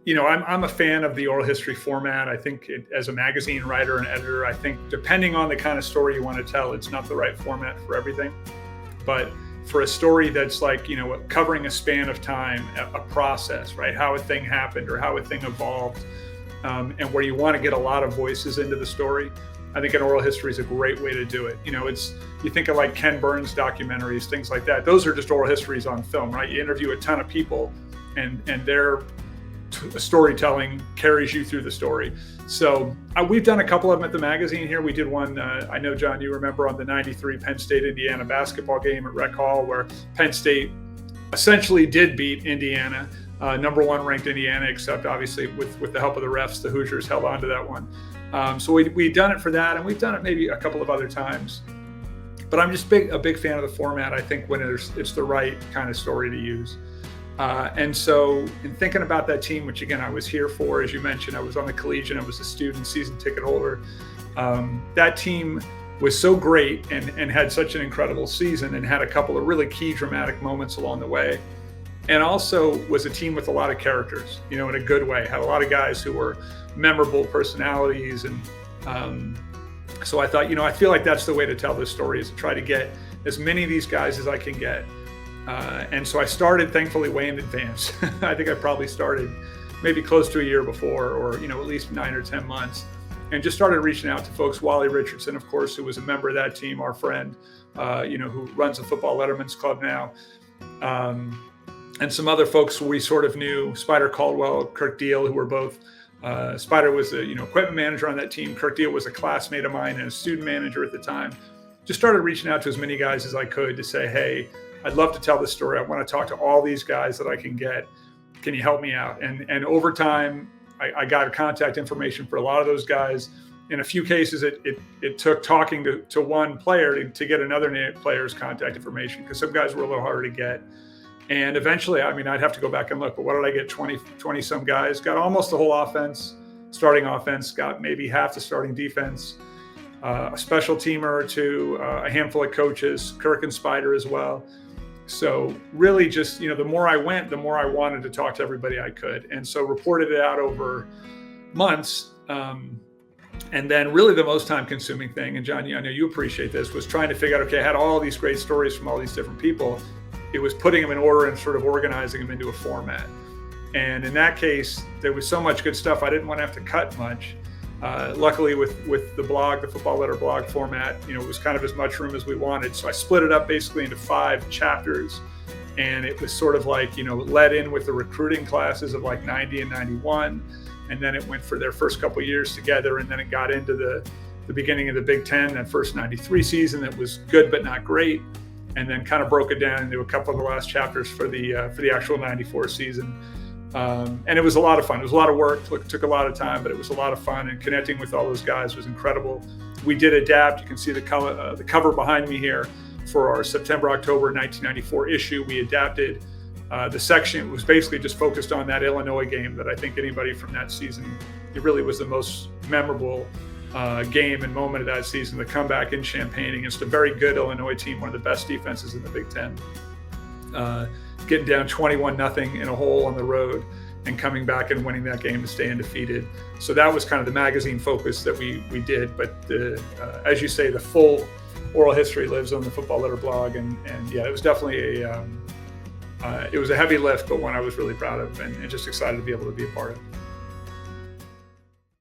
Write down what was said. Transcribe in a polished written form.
I'm a fan of the oral history format. I think as a magazine writer and editor, I think depending on the kind of story you want to tell, it's not the right format for everything. But for a story that's like, covering a span of time, a process, right? How a thing happened or how a thing evolved, and where you want to get a lot of voices into the story, I think an oral history is a great way to do it. You think of like Ken Burns documentaries, things like that. Those are just oral histories on film, right? You interview a ton of people and their storytelling carries you through the story. So we've done a couple of them at the magazine here. We did one, I know, John, you remember, on the 93 Penn State Indiana basketball game at Rec Hall, where Penn State essentially did beat Indiana, number one ranked Indiana, except obviously with the help of the refs, the Hoosiers held on to that one. So we've done it for that, and we've done it maybe a couple of other times. But I'm just a big fan of the format. I think when it's the right kind of story to use. And so in thinking about that team, which again, I was here for, as you mentioned, I was on the collegiate, I was a student season ticket holder. That team was so great and had such an incredible season and had a couple of really key dramatic moments along the way. And also was a team with a lot of characters, in a good way, had a lot of guys who were memorable personalities. And so I thought, I feel like that's the way to tell this story, is to try to get as many of these guys as I can get. And so I started, thankfully, way in advance. I think I probably started maybe close to a year before, or, at least 9 or 10 months, and just started reaching out to folks. Wally Richardson, of course, who was a member of that team, our friend, who runs the Football Letterman's Club now. And some other folks we sort of knew, Spider Caldwell, Kirk Deal, who were both, Spider was the, equipment manager on that team. Kirk Deal was a classmate of mine and a student manager at the time. Just started reaching out to as many guys as I could to say, hey, I'd love to tell this story. I want to talk to all these guys that I can get. Can you help me out? And over time, I got contact information for a lot of those guys. In a few cases, it took talking to one player to get another player's contact information, because some guys were a little harder to get. And eventually, I'd have to go back and look, but what did I get? 20 some guys, got almost the whole offense, starting offense, got maybe half the starting defense, a special teamer or two, a handful of coaches, Kirk and Spider as well. So really just, the more I went, the more I wanted to talk to everybody I could. And so reported it out over months. And then really the most time consuming thing, and John, I know you appreciate this, was trying to figure out, okay, I had all these great stories from all these different people. It was putting them in order and sort of organizing them into a format. And in that case, there was so much good stuff, I didn't want to have to cut much. Luckily with the blog, the Football Letter blog format, it was kind of as much room as we wanted. So I split it up basically into 5 chapters, and it was sort of like, led in with the recruiting classes of like 90 and 91. And then it went for their first couple of years together. And then it got into the beginning of the Big Ten, that first 93 season that was good, but not great. And then kind of broke it down into a couple of the last chapters for the actual 94 season. And it was a lot of fun. It was a lot of work, took a lot of time, but it was a lot of fun, and connecting with all those guys was incredible. We did adapt. You can see the cover behind me here for our September-October 1994 issue. We adapted the section. It was basically just focused on that Illinois game that I think anybody from that season, it really was the most memorable game and moment of that season, the comeback in Champaign against a very good Illinois team, one of the best defenses in the Big Ten. Getting down 21-0 in a hole on the road and coming back and winning that game to stay undefeated. So that was kind of the magazine focus that we did. But as you say, the full oral history lives on the Football Letter blog. And yeah, it was definitely it was a heavy lift, but one I was really proud of and just excited to be able to be a part of.